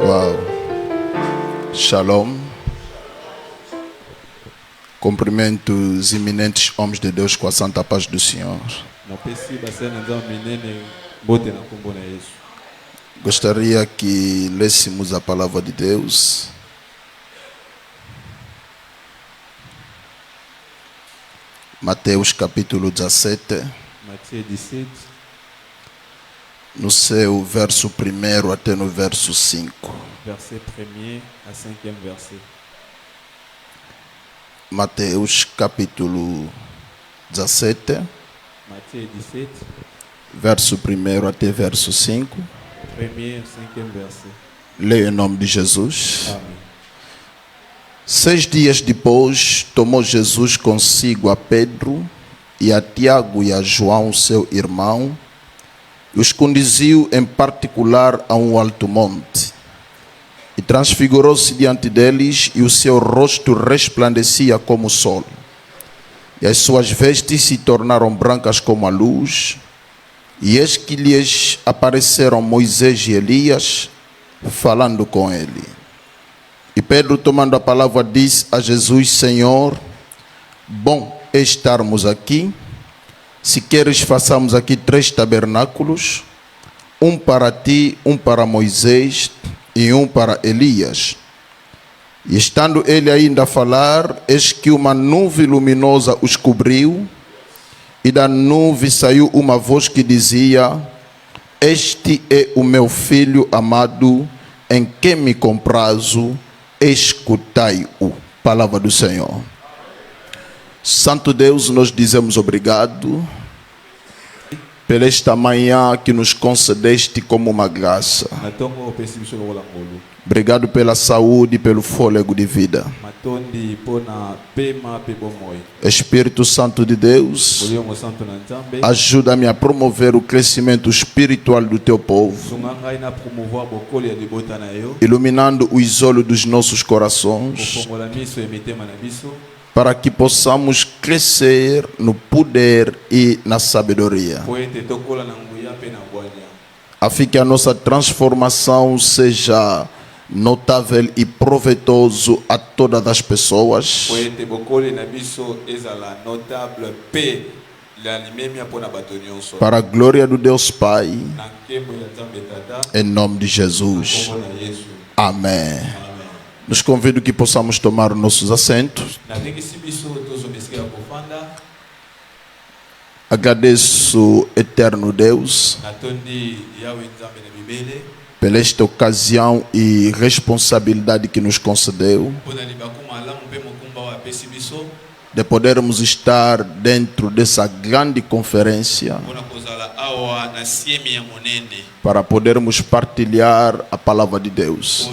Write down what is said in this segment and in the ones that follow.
Uau. Shalom. Cumprimento os eminentes homens de Deus com a santa paz do Senhor. Gostaria que lêssemos a palavra de Deus. Mateus capítulo 17. Matthieu 17. No seu verso 1 até no verso 5. Verset 1er à 5e verset. Mateus capítulo 17. Matthieu 17. Verso 1 até verso 5. 1er, 5e verset. Leia em nome de Jesus. Amém. 6 dias depois, tomou Jesus consigo a Pedro e a Tiago e a João, seu irmão, e os conduziu em particular a um alto monte. E transfigurou-se diante deles, e o seu rosto resplandecia como o sol. E as suas vestes se tornaram brancas como a luz. E eis que lhes apareceram Moisés e Elias, falando com ele. E Pedro, tomando a palavra, disse a Jesus: Senhor, bom é estarmos aqui. Se queres, façamos aqui 3 tabernáculos, um para ti, um para Moisés e um para Elias. E estando ele ainda a falar, eis que uma nuvem luminosa os cobriu, e da nuvem saiu uma voz que dizia: Este é o meu filho amado, em quem me comprazo, escutai-o. Palavra do Senhor. Santo Deus, nós dizemos obrigado pela esta manhã que nos concedeste como uma graça. Obrigado pela saúde e pelo fôlego de vida. Espírito Santo de Deus, ajuda-me a promover o crescimento espiritual do teu povo, iluminando os olhos dos nossos corações, para que possamos crescer no poder e na sabedoria, a fim que a nossa transformação seja notável e proveitoso a todas as pessoas, para a glória do Deus Pai, em nome de Jesus. Amém. Nos convido que possamos tomar nossos assentos. Agradeço, eterno Deus, pela esta ocasião e responsabilidade que nos concedeu de podermos estar dentro dessa grande conferência para podermos partilhar a palavra de Deus.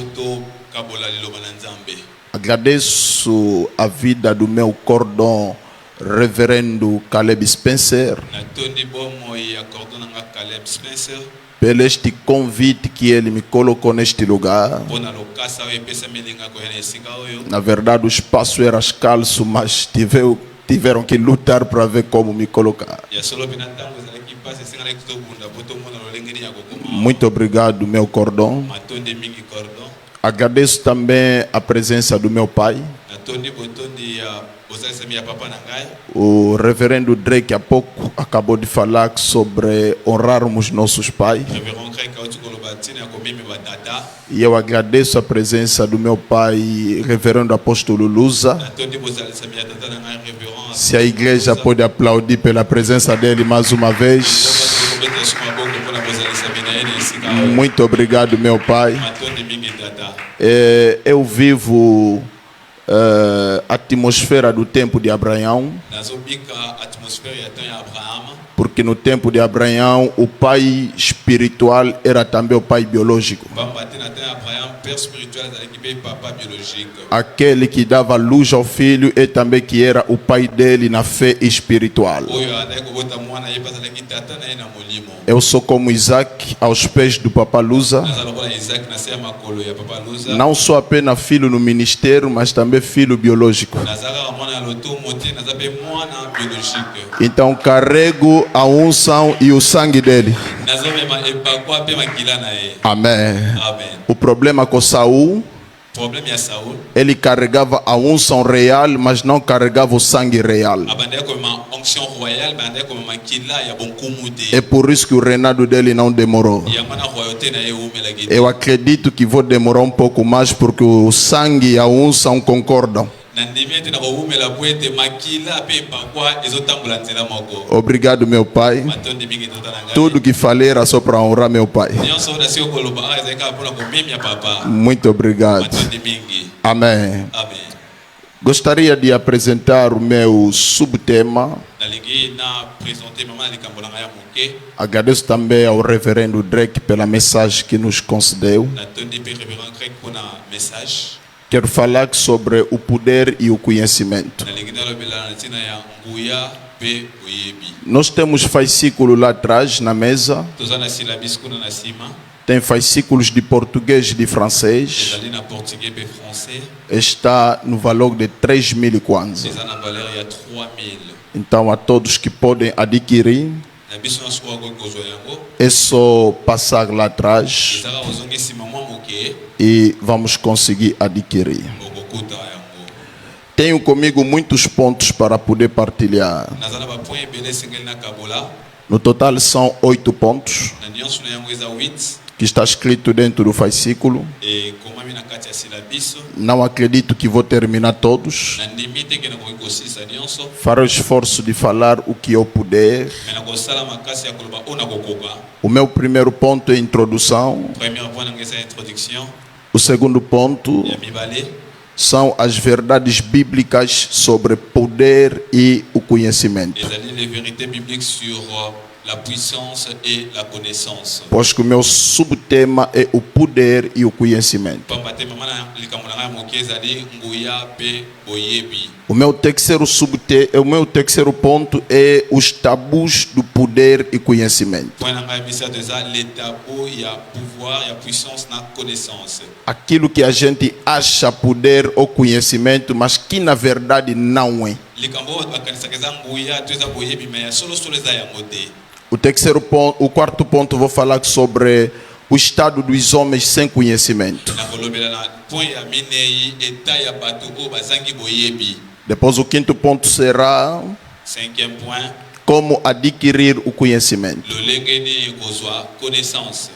Agradeço a vida do meu cordão, reverendo Caleb Spencer, pelo este convite que ele me colocou neste lugar. Na verdade, o espaço era escasso, mas tiveram que lutar para ver como me colocar. Muito obrigado, meu cordão. Agradeço também a presença do meu pai, o reverendo Drake. Há pouco acabou de falar sobre honrarmos nossos pais, e eu agradeço a presença do meu pai, reverendo apóstolo Luza. Se a igreja pode aplaudir pela presença dele mais uma vez. Muito obrigado, meu pai. Eu vivo a atmosfera do tempo de Abraão, porque no tempo de Abraão o pai espiritual era também o pai biológico, aquele que dava luz ao filho e também que era o pai dele na fé espiritual. Eu sou como Isaac aos pés do Papa Luza, não sou apenas filho no ministério, mas também filho biológico. nazaka mwana lotomo te naza pe mwana biologique Então carrego a unção e o sangue dele. nazomema epakwa pe makila na ye. Amém. Amen. O problema com Saul, Problème ya Saul ele carregava a unção real, mas não carregava o sangue real. abandaki komema onction royale bandaki komema makila ya bonkumu te. É por isso que o reinado dele não demorou. yango na royauté na ye eumelaki te. Eu acredito que vou demorar um pouco mais porque o sangue e a unção concordam. nandimi ete na koumela po ete makila pe epakwa ezotambola nzela moko. Obrigado, meu pai. matondi mingi tota na ngai. Tudo que falei era só para honrar meu pai. nyonso oyo nasi okoloba awa ezalaki kaka mpona komemia papa. Muito obrigado. matondi mingi. Amém. Amen. Gostaria de apresentar o meu subtema. nalingi na présente mama na likambo na ngai ya moke. Agradeço também ao reverendo Drake pela mensagem que nos concedeu. natondi mpe révérend grec mpona message. Quero falar sobre o poder e o conhecimento. nalingi nalobela na ntina ya nguya mpe boyebi. Nós temos fascículo lá atrás na mesa. toza na syllabus kuna na nsima. Tem fascículos de português e de francês. ezali na portugais mpe français. Está no valor de 3.000 kwanza. eza na valeur ya 3000. Então, a todos que podem adquirir, na biso nyonso oyo akoki kozwa yango é só passar lá atrás ezaka kozonga nsima mwa moke e vamos conseguir adquirir. okokuta yango. Tenho comigo muitos pontos para poder partilhar. naza na bapoint ebele esengeli nakabola. No total são 8 pontos na nyonso na yango eza 8 que está escrito dentro do fascículo. ekomami na kati ya syllabus. Não acredito que vou terminar todos. nandimi teke nakoki kosilisa nyonso Farei o esforço de falar o que eu puder. me nakosala makasi ya koloba oyo nakokoka. O meu primeiro ponto é a introdução. première point nanga eza introduction. O segundo ponto ya mibale são as verdades bíblicas sobre poder e o conhecimento. ezali les vérités bibliques sur la puissance et la connaissance. Pois que o meu subtema é o poder e o conhecimento. pamba te mama na likambo na ngai ya moke ezali nguya mpe boyebi. O meu terceiro ponto é os tabus do poder e conhecimento. point na ngai ya misato eza le tabou ya pouvoir ya puissance na connaissance. Aquilo que a gente acha poder ou conhecimento, mas que na verdade não é. likambo oyo bakanisaka eza nguya to eza boyebi me ya solosolo eza yango te. O quarto ponto vou falar sobre o estado dos homens sem conhecimento. nakolobela na point ya minei eta ya bato oyo bazangi boyebi. Depois o quinto ponto será cinquième point como adquirir o conhecimento. lolenge nini kozwa connaissance.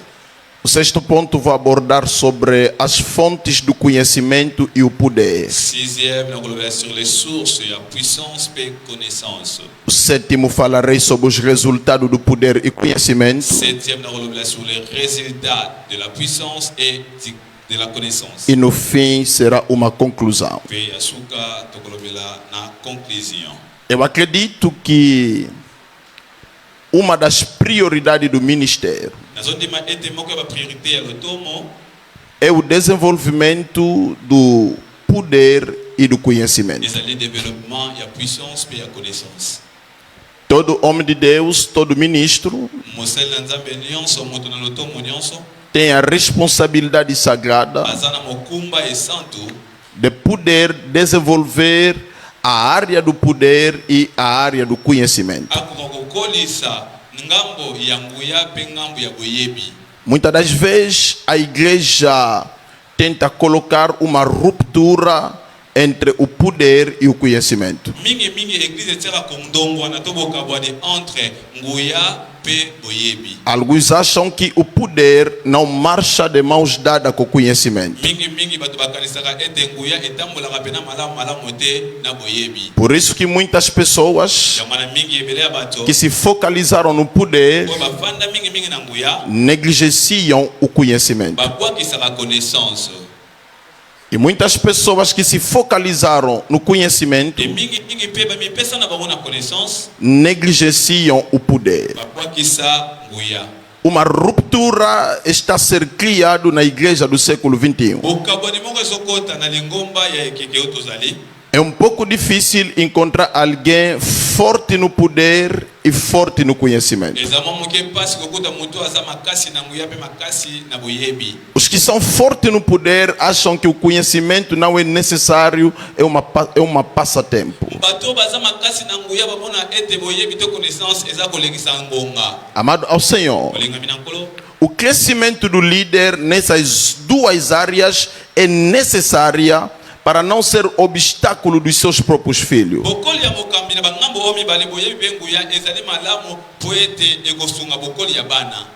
O sexto ponto vou abordar sobre as fontes do conhecimento e o poder. sixième nakolobela sur les sources ya puissance mpe connaissance. O sétimo falarei sobre os resultados do poder e conhecimento. septième nakolobela sur les résultats de la puissance et de la connaissance. E no fim será uma conclusão. mpe ya suka tokolobela na conclusion. Eu acredito que uma das prioridades do ministério nazondima ete moko ya bapriorité ya lotomo é o desenvolvimento do poder e do conhecimento. ezali développement ya puissance mpe ya connaissance. Todo homem de Deus, todo ministro mosali na nzambe nyonso moto na lotomo nyonso tem a responsabilidade sagrada aza na mokumba esantu de poder desenvolver a área do poder e a área do conhecimento. akoka kokolisa ngambo ya nguya mpe ngambo ya boyebi. Muitas das vezes a igreja tenta colocar uma ruptura entre o poder e o conhecimento. mingi église etiaka kondongwana to bokabwani entre nguya mpe boyebi. Alguns acham que o poder não marcha de mãos dadas com o conhecimento. mingi bato bakanisaka ete nguya etambolaka mpe na malamu te na boyebi. Por isso que muitas pessoas yango wana mingi ebele ya bato que se focalizaram no poder oyo bafanda mingi na nguya negligenciam o conhecimento. babwakisaka connaissance. E muitas pessoas que se focalizaram no conhecimento e mingi mpe bamipesa na bango na connaissance negligenciam o poder. babwakisa nguya. Uma ruptura está a ser criada na igreja do século 21. bokabwani moko ezokota na lingomba ya ekeke oyo tozali. É um pouco difícil encontrar alguém forte no poder e forte no conhecimento. Os que são fortes no poder acham que o conhecimento não é necessário, é uma passatempo. Amado ao Senhor, o crescimento do líder nessas duas áreas é necessária para não ser obstáculo dos seus próprios filhos.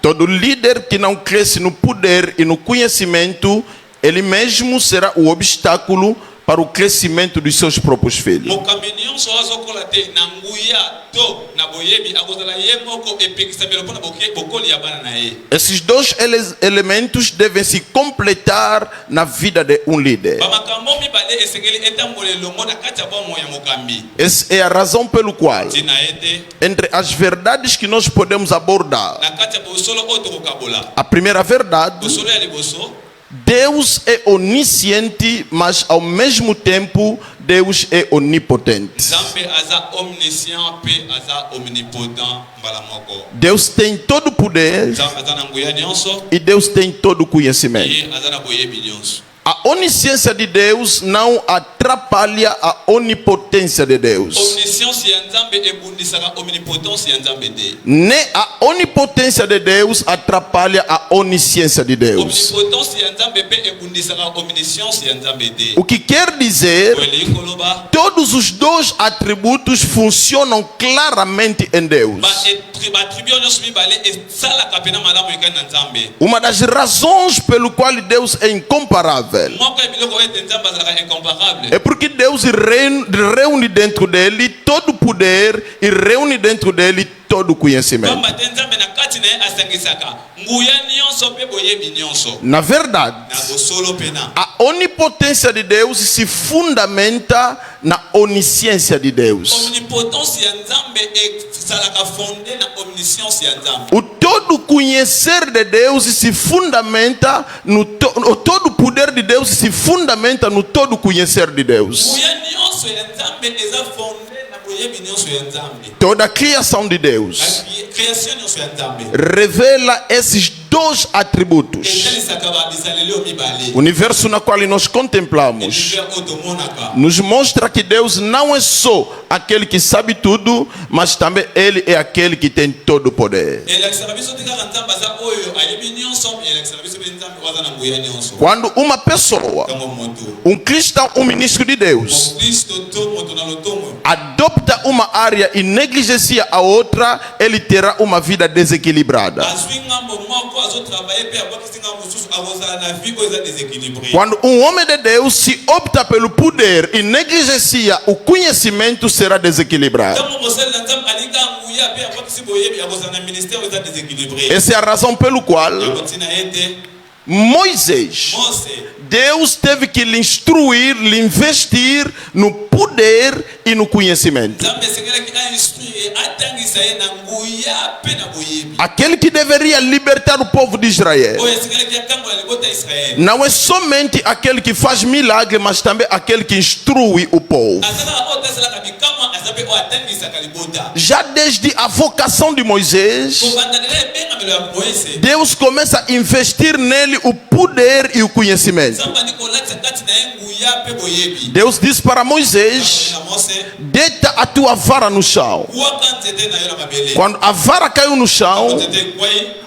Todo líder que não cresce no poder e no conhecimento, ele mesmo será o obstáculo para o crescimento dos seus próprios filhos. Esses dois elementos devem se completar na vida de um líder. Essa é a razão pelo qual, entre as verdades que nós podemos abordar, a primeira verdade: Deus é onisciente, mas ao mesmo tempo Deus é onipotente. Deus tem todo o poder e Deus tem todo o conhecimento. A onisciência de Deus não atrapalha a onipotência de Deus. Nem a onipotência de Deus atrapalha a onisciência de Deus. O que quer dizer, todos os dois atributos funcionam claramente em Deus. Uma das razões pelo qual Deus é incomparável é porque Deus reúne dentro dele todo o poder e reúne dentro dele todo o conhecimento. Na verdade, a onipotência de Deus se fundamenta na onisciência de Deus. O todo conhecer de Deus se fundamenta no todo poder de Deus se fundamenta no todo conhecer de Deus. Toda a criação de Deus revela esses dois atributos. O universo no qual nós contemplamos nos mostra que Deus não é só aquele que sabe tudo, mas também Ele é aquele que tem todo o poder. Quando uma pessoa, um cristão, um ministro de Deus, adopta uma área e negligencia a outra, ele terá uma vida desequilibrada. Quando um homem de Deus se opta pelo poder e negligencia o conhecimento, será desequilibrado. Essa é a razão pelo qual Moisés, Deus teve que lhe instruir, lhe investir no poder e no conhecimento. Aquele que deveria libertar o povo de Israel não é somente aquele que faz milagre, mas também aquele que instrui o povo. Já desde a vocação de Moisés, Deus começa a investir nele o poder e o conhecimento. Deus disse para Moisés: deita a tua vara no chão. Quando a vara caiu no chão,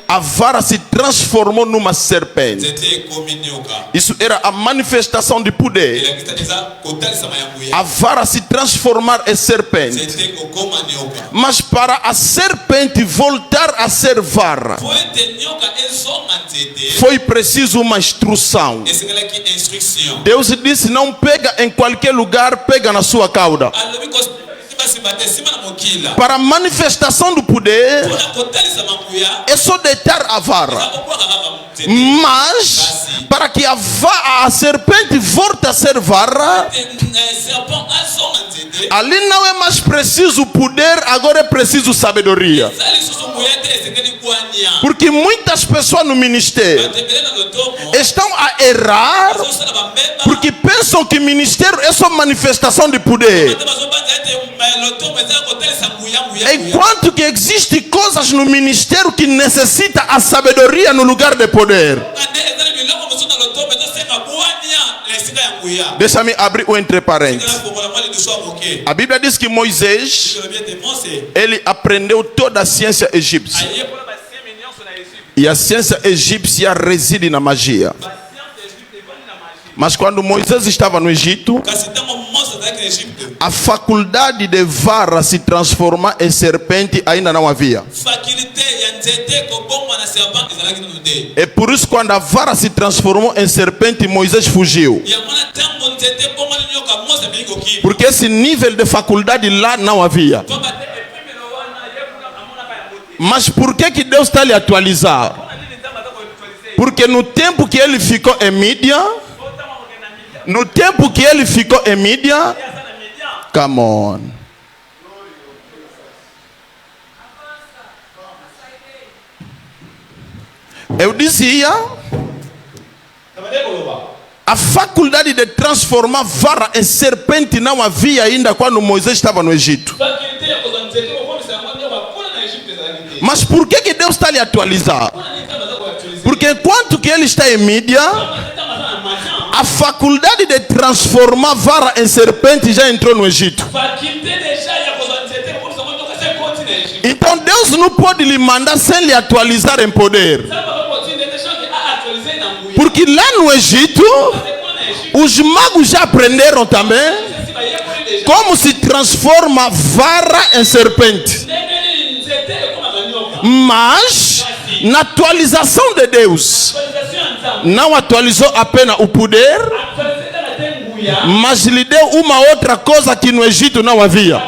a vara se transformou numa serpente. Isso era a manifestação de poder. A vara se transformar em serpente. Mas para a serpente voltar a ser vara, foi preciso uma instrução. Deus disse: não pega em qualquer lugar, pega na sua cauda. para a manifestação do poder é só deitar a vara. Mas para que a serpente volte a ser vara, ali não é mais preciso poder, agora é preciso sabedoria. Porque muitas pessoas no ministério estão a errar porque pensam que ministério é só manifestação de poder, enquanto que existem coisas no ministério que necessitam a sabedoria no lugar de poder. Deixa-me abrir o entre parênteses. A Bíblia diz que Moisés, ele aprendeu toda a ciência egípcia. E a ciência egípcia reside na magia. Mas quando Moisés estava no Egito, a faculdade de vara se transformar em serpente ainda não havia. É por isso que quando a vara se transformou em serpente, Moisés fugiu. Porque esse nível de faculdade lá não havia. Mas por que Deus está lhe atualizar? Porque no tempo que ele ficou em mídia, come on. Eu dizia, a faculdade de transformar vara em serpente não havia ainda quando Moisés estava no Egito. Mas por que Deus está lhe atualizar? Porque enquanto que ele está em mídia, a faculdade de transformar vara em serpente já entrou no Egito. Então Deus não pode lhe mandar sem lhe atualizar em poder. Porque lá no Egito, os magos já aprenderam também como se transforma vara em serpente. Mas na atualização de Deus, não atualizou apenas o poder, mas lhe deu uma outra coisa que no Egito não havia: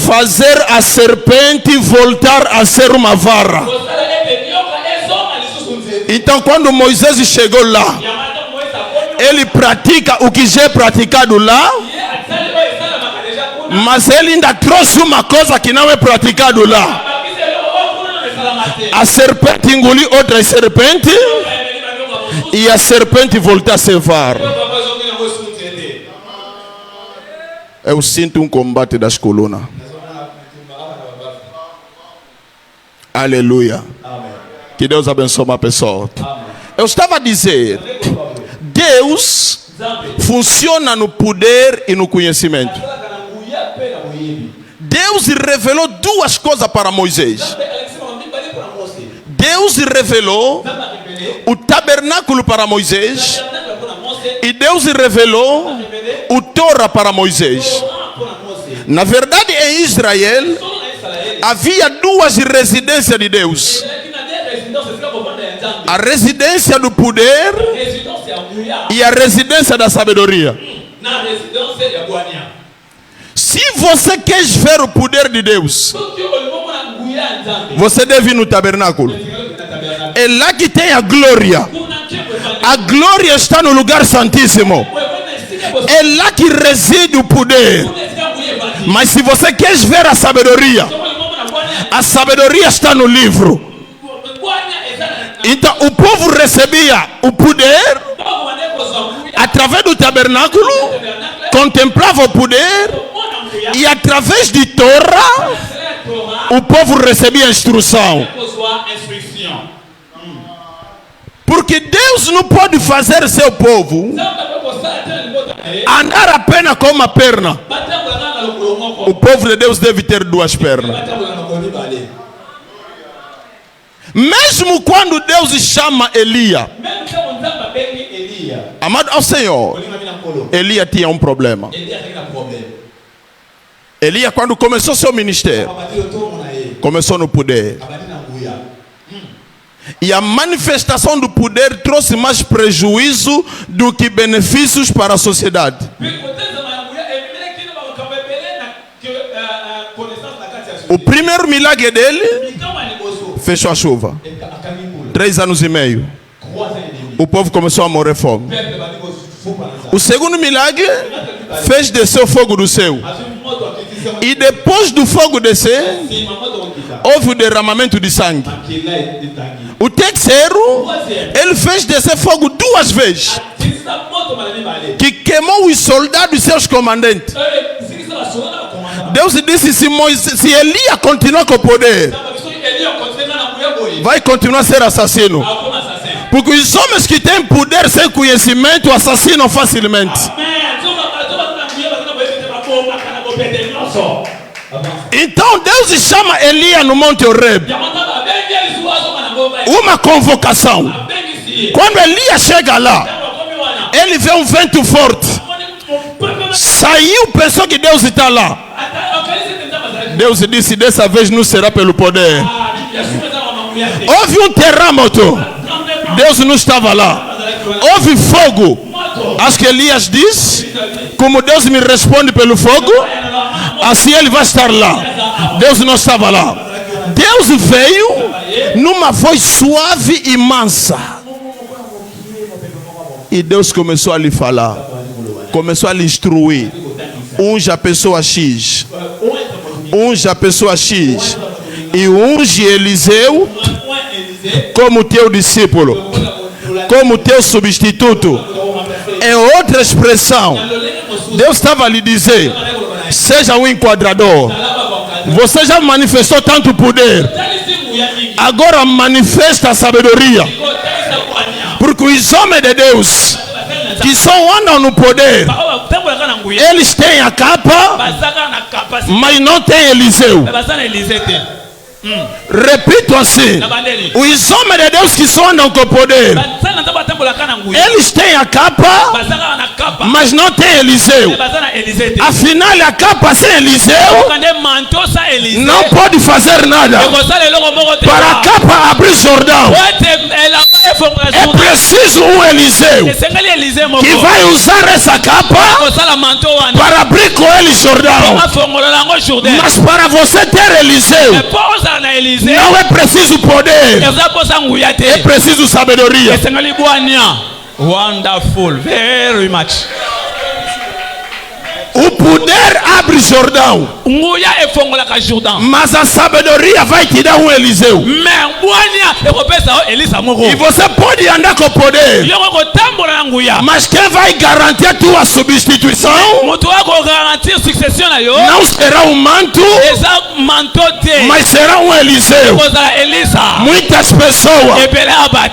fazer a serpente voltar a ser uma vara. Então quando Moisés chegou lá, ele pratica o que já é praticado lá, mas ele ainda trouxe uma coisa que não é praticado lá. A serpente engoliu outra serpente e a serpente voltou a ser vara. Eu sinto um combate das colunas. Aleluia. Que Deus abençoe uma pessoa. Eu estava a dizer, Deus funciona no poder e no conhecimento. Deus revelou duas coisas para Moisés. Deus revelou o tabernáculo para Moisés e Deus revelou o Torá para Moisés. Na verdade, em Israel havia duas residências de Deus: a residência do poder e a residência da sabedoria. Se você quer ver o poder de Deus, você deve ir no tabernáculo. É lá que tem a glória. A glória está no lugar santíssimo. É lá que reside o poder. Mas se você quer ver a sabedoria está no livro. Então o povo recebia o poder através do tabernáculo, contemplava o poder, e através de Torá o povo recebia a instrução. Porque Deus não pode fazer seu povo andar apenas com uma perna. O povo de Deus deve ter duas pernas. Mesmo quando Deus chama Elias, amado ao Senhor, Elias tinha um problema. Elias, quando começou seu ministério, começou no poder. E a manifestação do poder trouxe mais prejuízo do que benefícios para a sociedade. O primeiro milagre dele fechou a chuva. 3 anos e meio. O povo começou a morrer fome. O segundo milagre fez descer o fogo do céu. E depois do fogo descer, houve o derramamento de sangue. O terceiro, ele fez descer fogo 2 vezes, que queimou os soldados e seus comandantes. Deus disse: se Elias continuar com o poder, vai continuar a ser assassino. Porque os homens que têm poder sem conhecimento assassinam facilmente. Então Deus chama Elias no Monte Horeb. Uma convocação. Quando Elias chega lá, ele vê um vento forte. Saiu, pensou que Deus está lá. Deus disse: dessa vez não será pelo poder. Houve um terremoto. Deus não estava lá. Houve fogo. Acho que Elias diz: como Deus me responde pelo fogo, assim ele vai estar lá. Deus não estava lá. Deus veio numa voz suave e mansa. E Deus começou a lhe falar. Começou a lhe instruir. Unge a pessoa X. Unge a pessoa X. E unge Eliseu como teu discípulo, como teu substituto. É outra expressão. Deus estava a lhe dizer: seja um enquadrador. Você já manifestou tanto poder, agora manifesta a sabedoria. Porque os homens de Deus que só andam no poder, eles têm a capa, mas não têm Eliseu. Repito assim: os homens de Deus que só andam com poder, eles têm a capa, mas não têm Eliseu. Afinal, a capa sem Eliseu não pode fazer nada. Para a capa abrir Jordão, é preciso um Eliseu que vai usar essa capa para abrir com ele Jordão. Mas para você ter Eliseu, não é preciso poder, é preciso sabedoria. Wonderful, very much. O poder abre Jordão, mas a sabedoria vai te dar um Eliseu. E você pode andar com o poder, mas quem vai garantir a tua substituição não será um manto, mas será um Eliseu. Muitas pessoas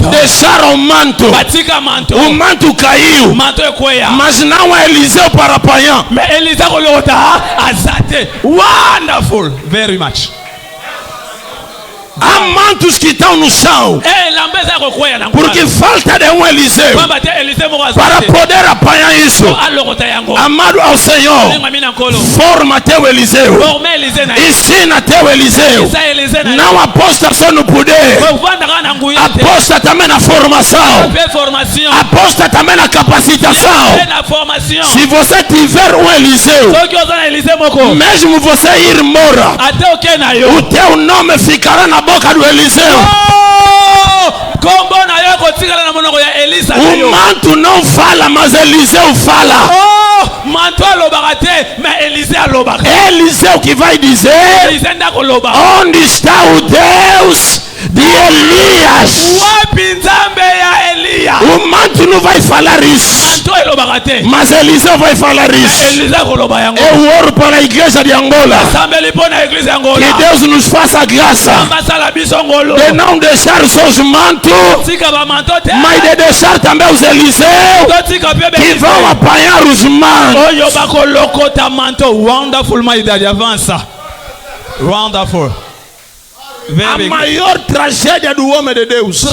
deixaram o manto caiu, mas não é Eliseu para apanhar. Wonderful, very much. Há mantos que estão no chão, porque falta de um Eliseu para poder apanhar isso. Amado ao Senhor, forma teu Eliseu, ensina teu Eliseu. Não aposta só no poder, aposta também na formação, aposta também na capacitação. Se você tiver um Eliseu, mesmo você ir embora, o teu nome ficará na boca do Eliseu. O manto não fala, mas Eliseu fala. É Eliseu que vai dizer: onde está o Deus de Elias? O manto não vai falar isso, mas Eliseu vai falar isso. Eu oro para a igreja de Angola, que Deus nos faça graça de não deixar só os mantos, mas de deixar também os Eliseu que vão apanhar os mantos. Wonderful, my daddy, avança. Wonderful. A maior tragédia do homem de Deus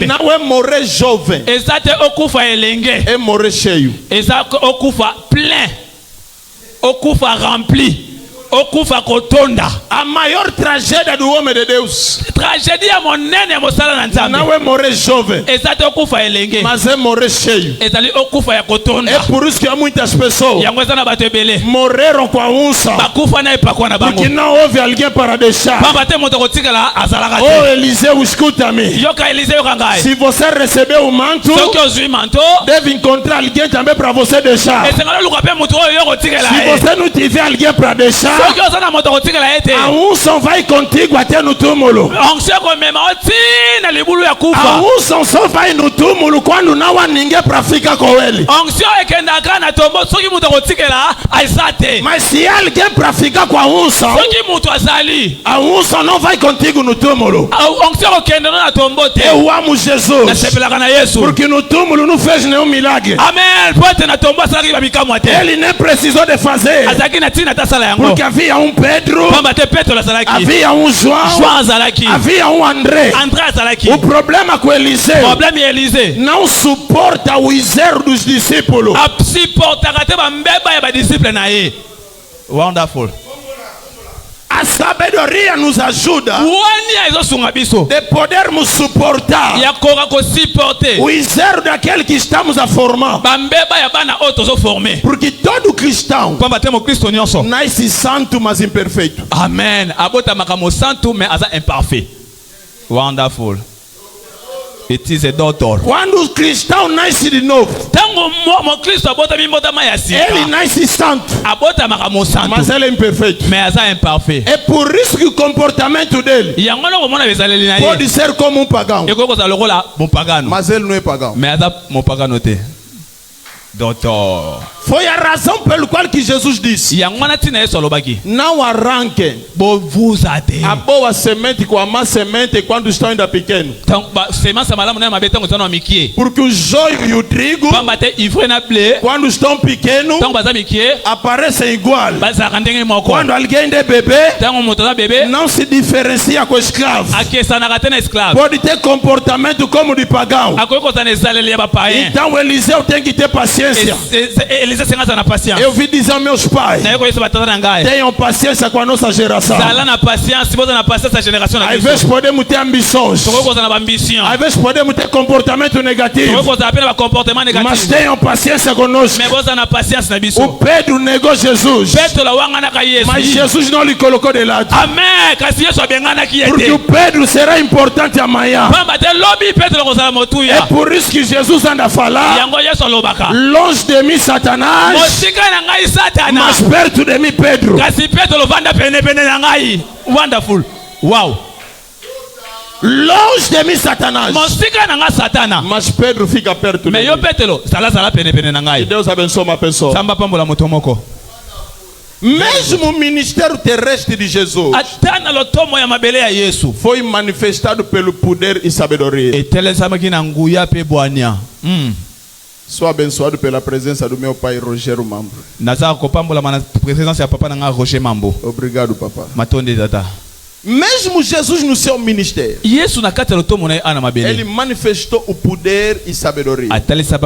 não é morrer jovem, é morrer cheio. Okufa plein, okufa rempli. okufa kotonda. A maior tragédia do homem de Deus. Tragédia monene ya mosala na nzambe. Não é morrer jovem, Ezate okufa elenge. mas é morrer cheio. Ezali okufa ya kotonda. É por isso que há muitas pessoas Yango eza na bato ebele. morreram com a unção, Bakufa na epakwa na bango. porque não houve alguém para deixar. Pamba te moto kotikala azalaka Oh te. Eliseu, escuta-me. Yoka Elise yoka ngai. Se você recebeu o manto, Soki ozwi manto, deve encontrar alguém também para você deixar. esengala luka pe moto oyo kotikela Se ye. você não tiver alguém para deixar, Soki oza na moto kotikela ye te. a unção vai contigo até no túmulo. Onction komema otina libulu ya A kufa. unção só vai no túmulo quando não há ninguém para ficar com ele. Onction ekendaka na tombo soki moto kotikela aza te. Mas se há alguém para ficar com a unção, Soki moto azali, a unção não vai contigo no túmulo. onction okende na tombo te. Eu amo Jesus, Nasepelaka na Yesu. porque no túmulo não fez nenhum milagre. Amen. Pote na tombo asalaki bamikamwa te. Ele nem precisou de fazer, Azalaki na tina tasala yango. porque havia um Pedro, Pamba te Petro azalaki. havia um João, João azalaki. havia um André. André azalaki. O problema com Eliseu Problème ya Elise. não suporta o exército dos discípulos. Supportaka te bambeba ya badisciple na ye. Wonderful. A sabedoria nos ajuda Wani ezosunga biso. de podermos suportar Ya koka ko supporter. o exército daquele que estamos a formar. Bambeba ya bana oyo tozoforme. Porque todo cristão Pamba te mokristo nyonso. nasce santo, mas imperfeito. Amen. Abotamaka mosantu mais aza imparfait. Wonderful. It is a doctor. Quando o cristão nasce de novo, Tango mokristo abotami mbotama ya ele sika. nasce santo, Abotamaka mosantu mas ele é imperfeito. mais aza imparfait. É por isso que o comportamento dele Yango na komona bezaleli na ye. pode ser como um pagão, Eko kozala lokola mopagano. mas ele não é pagão. Mais aza mopagano te. Doctor. Foi a razão pelo qual que Jesus disse: Yango na tina yesu alobaki. não arranquem Bovuza te. a boa semente com a má semente quando estão ainda pequenos. Semence malamu na mabe tango tano mikie. Porque o joio e o trigo, Pamba te ivre na blé. quando estão pequenos, Tango baza mikie. aparecem igual. Bazaka ndenge moko. Quando alguém é bebê, Tango moto na bébé. não se diferencia com escravo. Akesanaka te na esclave. Pode ter comportamento como de pagão. Akoki kozala ezaleli ya bapayen. Então Eliseu tem que ter paciência. Elise senga aza na patience. Eu vi dizer aos meus pais: Na ye koyesa batata na ngai. tenham paciência com a nossa geração. Zala na patience, boza na patience ya génération na Às biso. vezes podemos ter ambições, Tokoki kozala na bambition. às vezes podemos ter comportamento negativo, Tokoki kozala pe na bacomportement mas négatif. tenham paciência conosco. Mais boza na patience na biso. O Pedro negou Jesus, Petro la wanganaka mas Yesu. Jesus não lhe colocou de lado. Amen. Kasi Yesu abenganaki ye Porque o te. Pedro será importante amanhã. Pamba te lobi Petro kozala É motuya. por isso que Jesus anda a falar: Yango Yesu alobaka. longe de mim, Satanás, Mosika na ngai Satana. mas perto de mim, Pedro. Kasi Petro lovanda pene pene na ngai. Wonderful. Wow. Longe de mim, Satanás, Mosika na ngai Satana. mas Pedro fica perto de Mais yo mim. Petro zala pene pene na Que ngai. Deus abençoe uma pessoa. Samba pambola moto moko. Mesmo o ministério terrestre de Jesus Ata na lotomo ya mabele ya Yesu. foi manifestado pelo poder e sabedoria. Etelesamaki na nguya pe bwania. Sou abençoado pela presença do meu pai Rogério Mambo. Naza kopambola na présence ya papa na nga Roger Mambo. Obrigado, papá. Matonde tata. Mesmo Jesus no seu ministério, Yesu na kati ya lotomo na ye ana ele mabele. manifestou o poder e sabedoria.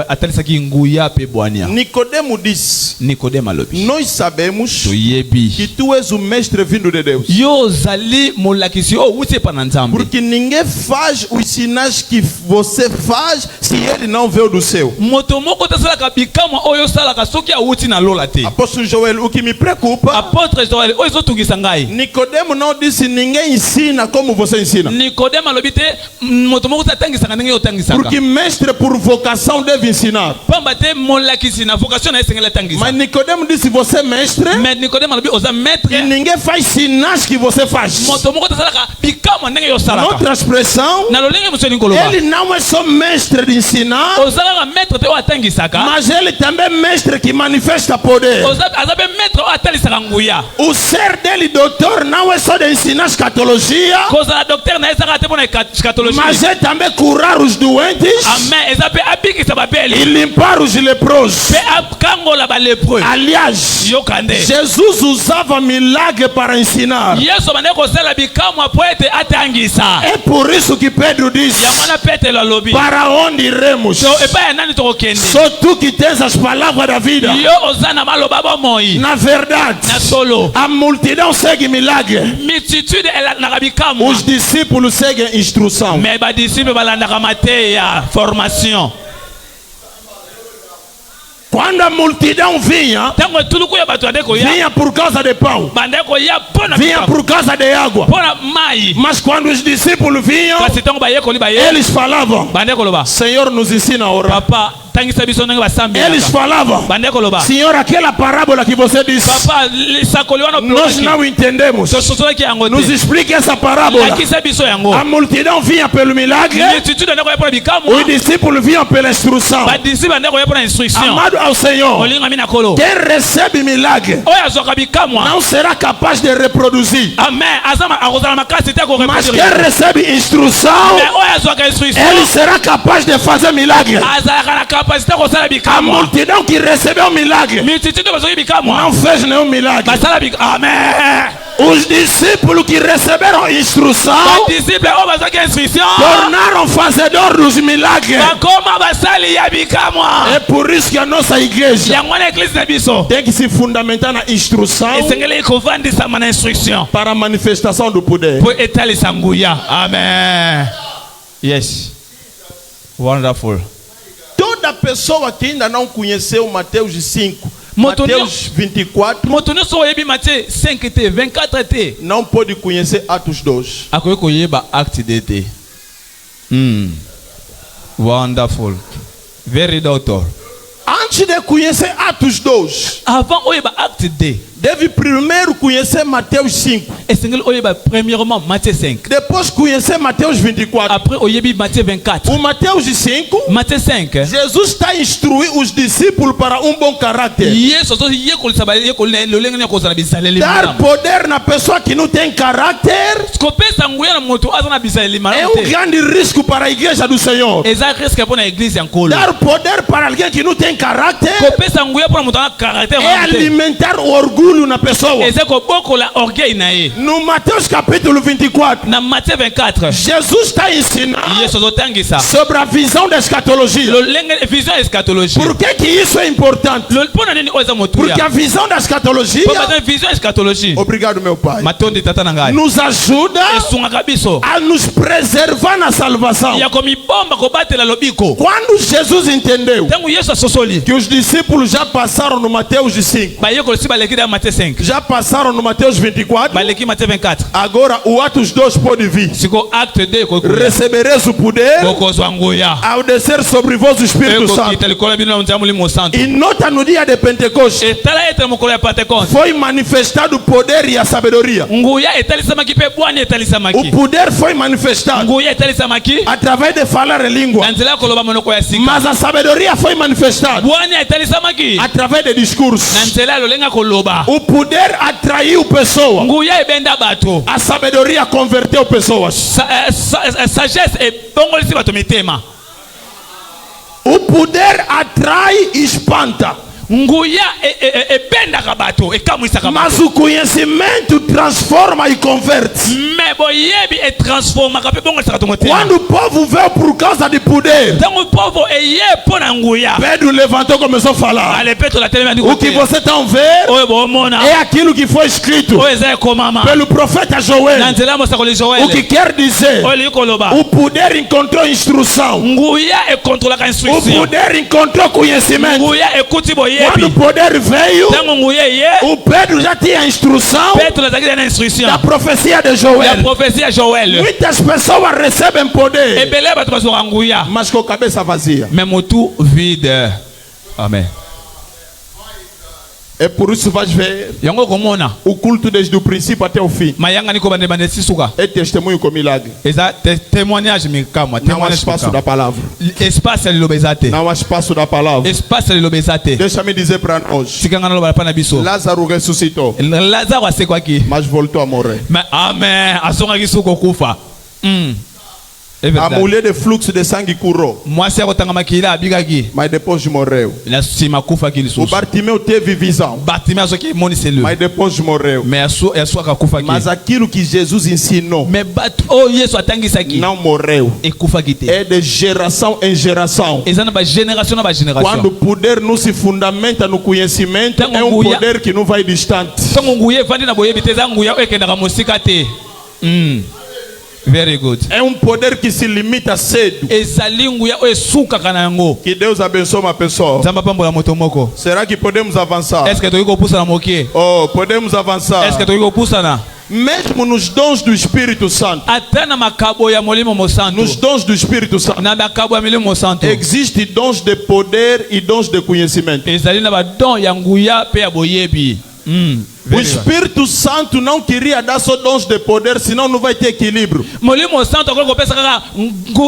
Atalisaki nguya pe bwania. Nicodemo disse: Nikodemo alobi. nós sabemos Toyebi. que tu és o mestre vindo de Deus, Yo zali molakisi o wuti pa na Nzambe. porque ninguém faz os sinais que você faz se ele não veio do céu. Moto moko tasalaka bikamwa oyo salaka soki awuti na lola te. Apóstolo Joel, o que me preocupa, Apôtre Joel oyo ezotungisa ngai. Nicodemo não disse ninguém ensina como você ensina. Nikodemo alobi te moto moko atangisaka ndenge yo otangisaka. Porque mestre por vocação deve ensinar. Pamba te molakisi na vocation na ye esengeli atangisa. Mas Nicodemo disse: você é mestre Mais Nikodemo alobi oza e maître. ninguém faz sinais que você faz. Moto moko tasalaka bikamwa ndenge yo salaka. Outra expressão, Na lolenge mosu elingi koloba. ele não é só mestre de ensinar, Ozalaka maître te oyo atangisaka. mas ele também é mestre que manifesta poder. Aza pe maître oyo atalisaka nguya. O ser dele, doutor, não é só de ensinar as escatologia, Causa la docteur na ezaka te pona eschatologie. mas é também curar os doentes Amen. Eza pe abikisa e babeli. limpar os leprosos. Pe akangola ba lépreux. Aliás, Yokande. Jesus usava milagre para ensinar. Yesu bande kosala bikamwa po ete atangisa. É por isso que Pedro disse: Yango na Petelo alobi. para onde iremos? So epai ya nani tokokende. Só tu que tens as palavras da vida. Yo oza na maloba bomoi. Na verdade, Na solo. a multidão segue milagre. Multitude elandaka bikamwa. Os discípulos seguem instrução. Mais badisciple balandaka mateya formation. Quando a multidão vinha, Tango etuluku ya bato ande koya. vinha por causa de pão, Bande koya pona vinha bikamwa. por causa de água. Pona mai. Mas quando os discípulos vinham, Kasi tango baye koli baye. eles falavam: Bande koloba. Senhor, nos ensina a orar. Papa tangisa biso ndenge basambi. Eles falavam: Bande koloba. Senhor, aquela parábola que você disse, Papa lisakoli wana nós não entendemos. sosolaki yango Nos te. explique essa parábola. Lakisa biso yango. A multidão vinha pelo milagre, Multitude ande koya pona bikamwa. os discípulos vinham pela instrução. Badisciple ande koya pona instruction. Amado ao Senhor, Olinga mina kolo. quem recebe milagre Oyo azwaka bikamwa. não será capaz de reproduzir. Amen. Azama akozala makasi te ko Mas reproduire. quem recebe instrução, Mais oyo azwaka instruction. ele será capaz de fazer milagre. Azalaka na capacité kosala A bikamwa. multidão que recebeu milagre Multitude bazwaki bikamwa. não fez nenhum milagre. Basala bikamwa. Amen. Os discípulos que receberam instrução Badisciple oyo bazwaki instruction. tornaram fazedor dos milagres. Bakoma basali ya bikamwa. É por isso que a nossa igreja Yango na église na biso. tem que se fundamentar na instrução Esengeli kovandisama na instruction. para a manifestação do poder. Po etalisa nguya. Amen. Yes. Wonderful. Toda pessoa que ainda não conheceu Mateus 5, Motonio- Mateus 24, Moto nyonso oyebi Matthieu 5 te 24 te. não pode conhecer Atos 2. Akoki koyeba acte de te. Wonderful. Very doctor. Antes de conhecer Atos 2, Avant oyeba acte de. deve primeiro conhecer Mateus 5. Esengeli oyeba premièrement Matthieu 5. Depois conhecer Mateus 24. Après oyebi Matthieu 24. O Mateus 5, Matthieu 5. Jesus está a instruir os discípulos para um bom caráter. Yesu so yekolisa ba yekolina lolenge ne kozala bisaleli Dar malamu. poder na pessoa que não tem caráter Kopesa nguya na moto aza na bisaleli é malamu te. grande risco para a igreja do Senhor. Eza risque pona église ya nkolo. Dar poder para alguém que não tem caráter Kopesa nguya pona moto na caractère é malamu te. alimentar o orgulho na pessoa. Eza kobokola orgueil na ye. No Mateus capítulo 24, Na Matthieu 24. Jesus está ensinando Yesu azotangisa. sobre a visão da escatologia. Lolenge vision eschatologie. Por que isso é importante? Pona nini oza motuya? Porque a visão da escatologia, Po baza vision eschatologie. obrigado meu pai, Matondi tata na ngai. nos ajuda Esungaka biso. a nos preservar na salvação. Ya komibomba kobatela lobiko. Quando Jesus entendeu Tango Yesu asosoli. que os discípulos já passaram no Mateus 5, Bayeko si baleki da Matthieu 5. já passaram no Mateus 24, Baleki Matthieu 24. agora o Atos 2 pode vir. Siko acte 2 kokuya. Recebereis o poder Kokozwa nguya. ao descer sobre vós o Espírito Eko Santo. kita likola bino na mtamu limo santo. E nota no dia de Pentecostes, Etala ete mokolo ya Pentecoste. foi manifestado o poder e a sabedoria. Nguya etalisamaki pe bwani O etalisamaki. poder foi manifestado Nguya etalisamaki. através de falar em língua, Na nzela koloba monoko ya sika. mas a sabedoria foi manifestada Bwani etalisamaki. através de discurso. Na nzela lolenga koloba. O poder atraiu pessoas, Nguya ebenda bato. a sabedoria converteu pessoas. Sagesse ebongolisi bato mitema. O poder atrai e espanta, Nguya ebendaka bato ekamwisaka mas bato. o conhecimento transforma e converte. Me boyebi etransformaka pe bongolisaka to motema. Quando o povo veio por causa de poder, Tango povo eye pona nguya. Pedro levantou e começou a falar: Ale peto la telema ndi o que kote. vocês estão vendo Oyo bomona. é aquilo que foi escrito Oyo eza komama. pelo profeta Na Joel. nzela mosakoli O que Joel. quer dizer, Oyo likoloba. o poder encontrou instrução, Nguya ekontrolaka o instruction. poder encontrou conhecimento. Nguya ekuti Quando o boyebi. poder veio, Tango nguya ye. o Pedro já tinha a instrução Petro azakili na instruction. da profecia de Ya Joel. profesia Joel. Muitas pessoas recebem poder, Ebele bato bazwaka nguya. mas com a cabeça vazia. Mais motu vide. Amen. É por isso vais ver yango komona o culto desde o princípio até o fim. mayanga niko bande bande sisuka É testemunho com milagre. eza témoignage mikama Não há témoignage espaço da mikama palavra. espace ya liloba eza te Não há espaço da palavra. espace ya liloba eza te Deixa-me dizer para nós. tikanga naloba pa na biso Lázaro ressuscitou, lazaro asekwaki mas voltou a morrer. mais amen asongaki suki kokufa A mulher de fluxo de sangue curou, mwasi akotanga makila abikaki mas depois morreu. na nsima akufaki O lisusu Bartimeu teve visão, bartime azoki emoniseli mas depois morreu. mais yasuki akufaki Mas aquilo que Jesus ensinou mais bato oyo yesu atangisaki não morreu. ekufaki te É de geração em geração. eza na bagénération na bagénération Quando o poder não se fundamenta no conhecimento, é um poder que não vai distante. ntango nguya evandi na boyebi te eza nguya oyo ekendaka mosika te very good É um poder que se limita cedo. ezali nguya oyo esukaka na yango Que Deus abençoe uma pessoa. nzambe apambola moto moko Será que podemos avançar? eske tokoki kopusana moke Oh, podemos avançar. eske tokoki kopusana Mesmo nos dons do Espírito Santo, ata na makabo ya molimo mosantu nos dons do Espírito Santo, na makabo ya milimo mosantu existem dons de poder e dons de conhecimento. ezali na badon ya nguya mpe ya boyebi O Espírito Santo não queria dar só dons de poder, senão não vai ter equilíbrio. molimo santu akoki kopesa kaka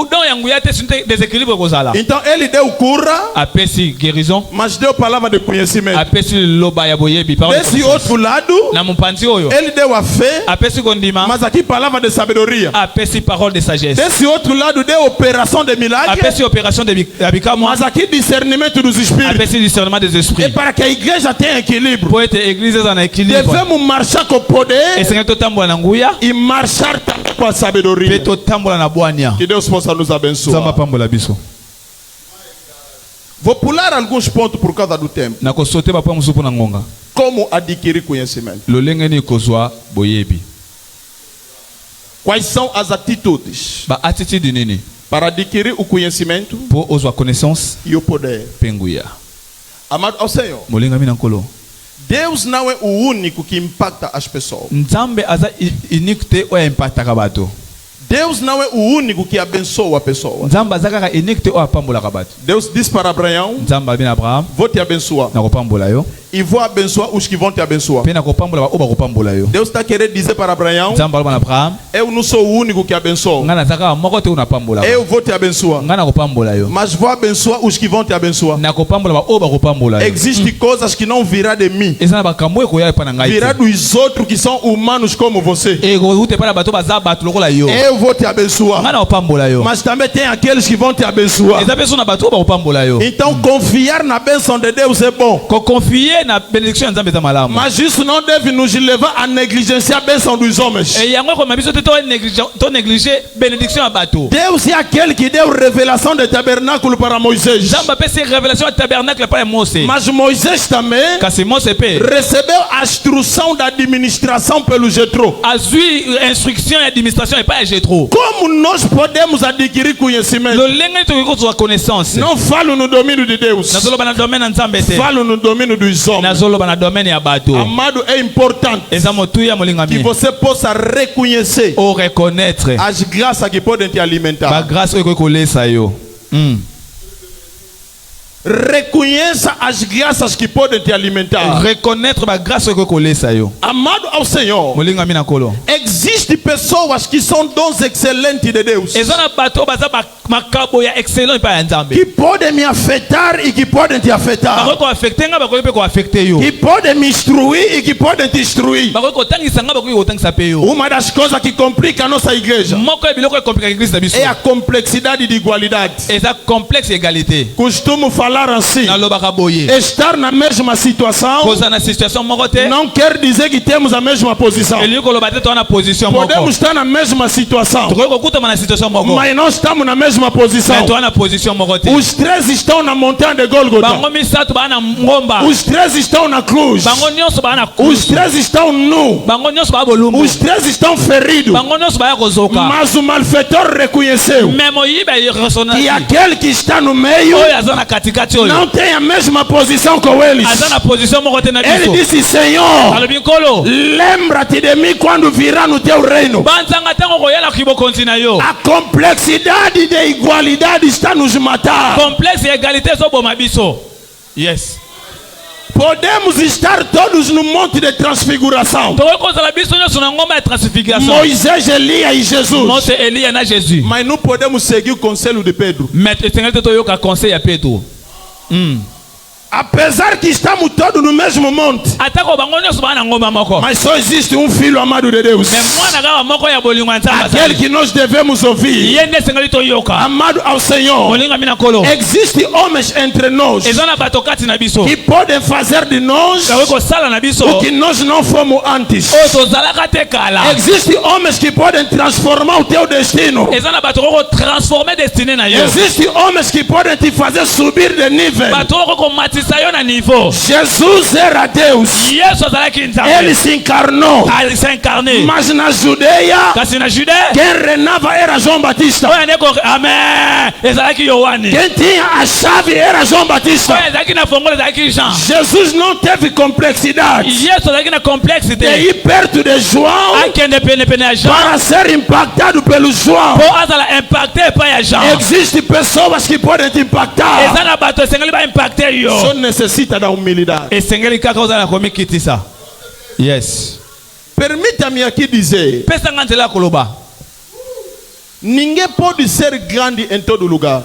don ya nguya te sino te deséquilibre ekozala Então ele deu cura, apesi guérison mas deu palavra de conhecimento. apesi liloba ya boyebi parole de Desse connaissance. outro lado, na mopanzi oyo ele deu a fé, apesi kondima mas aqui palavra de sabedoria. apesi parole de sagesse Desse outro lado deu operação de milagre, apesi opération ya bikamwa mas aqui discernimento dos espíritos. apesi discernement des E esprits para que a igreja tenha equilíbrio, po ete église eza na équilibre devemos marchar com poder esengeli totambola na nguya e marchar também com a mpe sabedoria. totambola na bwania Que Deus possa nos nzambe abençoar. apambola biso Vou pular alguns pontos por causa do tempo. nakosote bapa mosusu mpo na ngonga Como adquirir conhecimento? lolenge nini kozwa boyebi Quais são as atitudes baattitude nini para adquirir o conhecimento mpo ozwa connaissance e o poder? mpe nguya Amado ao Senhor, molingami na nkolo Deus não é o único que impacta as pessoas. nzambe aza unique te oyo aimpactaka bato Deus não é o único que abençoa a pessoa. nzambe aza kaka unique te oyo apambolaka bato Deus disse para Abraão: nzambe abi na abraham vou te abençoar nakopambola yo e vou abençoar os que vão te abençoar. mpe nakopambola baoyo bakopambola yo Deus está querendo dizer para Abraão: nzambe aloba na abraham eu não sou o único que abençoo. ngai naza kaka moko te oyo napambolaka Eu vou te abençoar, ngai nakopambola yo mas vou abençoar os que vão te abençoar. nakopambola baoyo bakopambola yo Existem coisas que não virá de mim, eza na bakambo oyo ekoya epa na ngai virá te dos outros que são humanos como você. ekokuta epa na bato baza bato lokola yo Eu vou te abençoar, ngai nakopambola yo mas também tem aqueles que vão te abençoar. eza mpe so na bato oyo bakopambola yo Então confiar na bênção de Deus é bom, kokonfie na benediction ya nzambe eza malamu mas isso não deve nos levar a negligenciar a bênção dos homens. yango ekoma biso te to néglige benediction ya bato Deus é aquele que deu revelação do tabernáculo para Moisés, nzambe apesi révélation ya tabernacle epai ya mose mas Moisés também kasi mose mpe recebeu a instrução da administração pelo Jetro. azwi instruction ya administration epai ya jetro Como nós podemos adquirir conhecimento? lolenge nini tokoki kozwa connaissance Não falo no domínio de Deus, nazoloba na domaine ya nzambe te falo no domínio dos homens. nazoloba na domaine ya bato Amado, é importante eza motuya que molingami você possa reconhecer o reconnaître as graças que podem te alimentar. bagrâce oyo ekoki kolesa yo Reconheça as graças que podem te alimentar. reconnaître bagrâce oyo ekoki kolesa yo Amado ao Senhor, molingami na nkolo existem pessoas que são dons excelentes de Deus, eza na bato oyo baza makabo ya excellent epai ya nzambe que podem me afetar e que podem te afetar, bakoki koaffecte nga bakoki mpe koaffecte yo que podem me instruir e que podem te instruir. bakoki kotangisa nga bakoki kotangisa mpe yo Uma das coisas que complica a nossa igreja moko ya biloko ekomplikaka eglise na biso é a complexidade de igualdade. eza complexe ya égalité Costumo falar assim: nalobaka boye estar na mesma situação kozala na situation moko te não quer dizer que temos a mesma posição. elingi koloba te toza na position moko Podemos estar na mesma situação, tokoki kokutama na situation moko mas não estamos na mesma me posição. toza na position moko te Os três estão na montanha de Golgotha. bango misato baa na ngomba Os três estão na cruz. bango nyonso baa na Os cruz três estão nus. bango nyonso baa bolumbu Os três estão feridos. bango nyonso baya kozoka Mas o malfeitor reconheceu me moyibi que resonansi aquele que está no meio oyo aza na katikati oyo não tem a mesma posição com eles. aza na position moko te na Ele biso disse: Senhor, alobi nkolo lembra-te de mim quando virá no teu reino. banzanga ntango koyala kibokonzi na yo A complexidade de igualdade está nos matar. complexe ya égalité ezoboma biso yes Podemos estar todos no monte de transfiguração. Moisés, Elias e Jesus. Mas não podemos seguir o conselho de Pedro. Apesar que estamos todos no mesmo monte, mas só existe um filho amado de Deus, aquele que nós devemos ouvir, amado ao Senhor. Existem homens entre nós que podem fazer de nós o que nós não fomos antes. Existem homens que podem transformar o teu destino. Existem homens que podem te fazer subir de nível. Jesus era Deus. Ele se encarnou. Mas na Judeia, quem reinava era João Batista. Quem tinha a chave era João Batista. Jesus não teve complexidade de ir perto de João para ser impactado pelo João. Existem pessoas que podem te impactar. Só necessita da humildade. Yes. Permita-me aqui dizer: ninguém pode ser grande em todo lugar.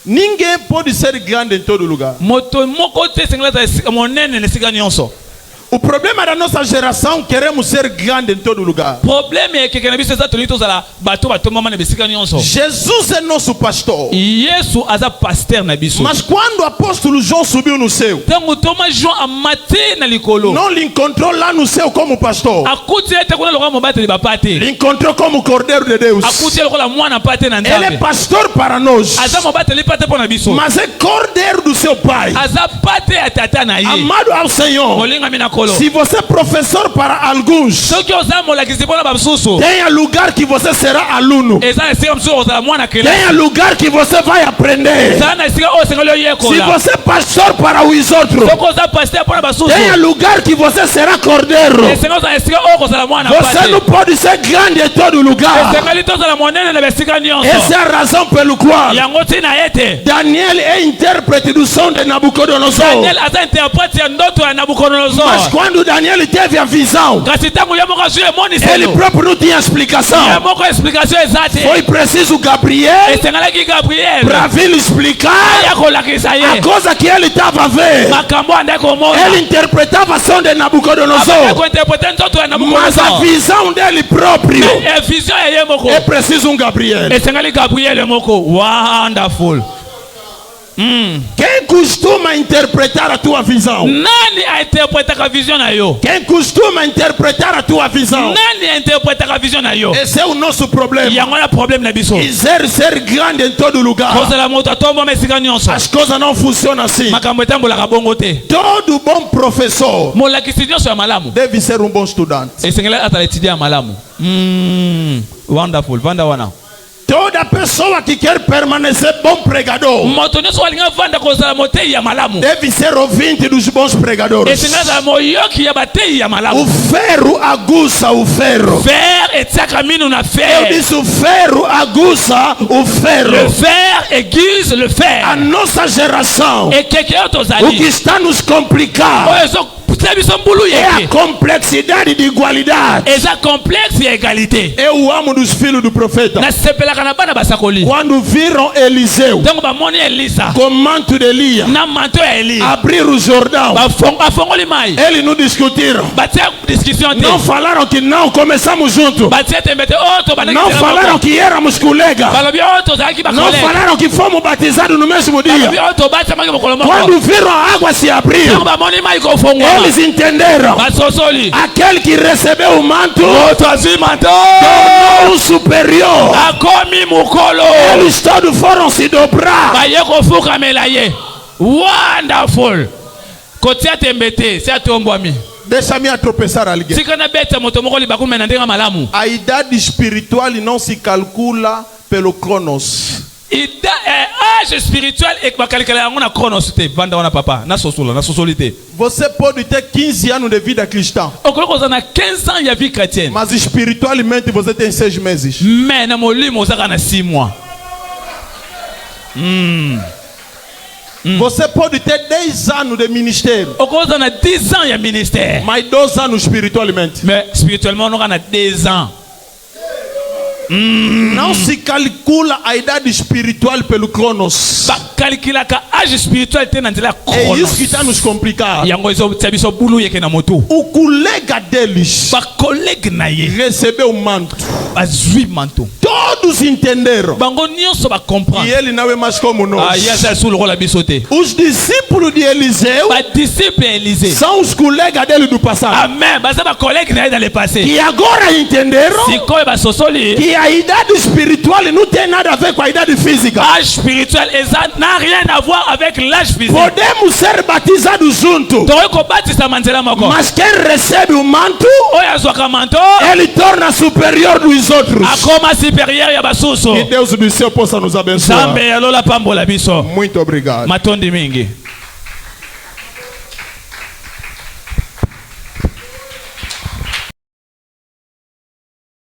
Ninguém pode ser grande em todo lugar. O problema da nossa geração, queremos ser grande em todo lugar. Jesus é nosso pastor. Mas quando o apóstolo João subiu no céu, não lhe encontrou lá no céu como pastor. Lhe encontrou como Cordeiro de Deus. Ele é pastor para nós, mas é Cordeiro do seu Pai. Amado ao Senhor. Se você é professor para alguns, tenha lugar que você será aluno. Tenha lugar que você vai aprender. Se você é pastor para os outros, tenha lugar que você será cordeiro. Você não pode ser grande em todo lugar. Essa é a razão pelo qual Daniel é intérprete do som de Nabucodonosor. Mas quando Daniel teve a visão, ele próprio não tinha explicação. Foi preciso Gabriel para vir explicar a coisa que ele estava vendo. Ele interpretava a som de Nabucodonosor, mas a visão dele próprio é preciso um Gabriel. Wonderful. Quem costuma interpretar a tua visão? Quem costuma interpretar a tua visão? Esse é o nosso problema. Quiser ser grande em todo lugar, as coisas não funcionam assim. Todo bom professor deve ser um bom estudante. Wonderful. Toda pessoa que quer permanecer bom pregador deve ser ouvinte dos bons pregadores. O ferro aguça o ferro. Eu disse: o ferro aguça o ferro. A nossa geração, o que está nos complicando é a complexidade de igualdade. Eu amo dos filhos do profeta. Quando viram Eliseu com o manto de Elias abrir o Jordão, eles não discutiram. Não falaram que não começamos juntos. Não falaram que éramos colegas. Não falaram que fomos batizados no mesmo dia. Quando viram a água se abrir, eles entenderam. Aquele que recebeu o manto tornou o superior. Eles todos foram se dobrar. Wonderful. Deixa-me atropeçar alguém. A idade espiritual não se calcula pelo Cronos. Âge spirituel e na Cronos. Você pode ter 15 anos de vida cristã, mas espiritualmente você tem 6 meses. Você pode ter 10 anos de ministério. On a 10 ans de ministère. Mais 2 anos spiritualmente. Mais spirituellement, on a 10 ans. Não se calcula a idade espiritual pelo Cronos. Calcula que âge spirituel tem na É isso que está nos complicando. O colega deles recebeu o manto. Todos entenderam. E ele não é mais como nós. Os discípulos de Eliseu são os colegas dele do passado. E agora entenderam que a idade espiritual não tem nada a ver com a idade física. Âge spirituel n'a rien à voir avec l'âge physique. Podemos ser batizados juntos. Mas quem recebe o manto, ele torna superior dos outros. Que Deus do céu possa nos abençoar. Muito obrigado.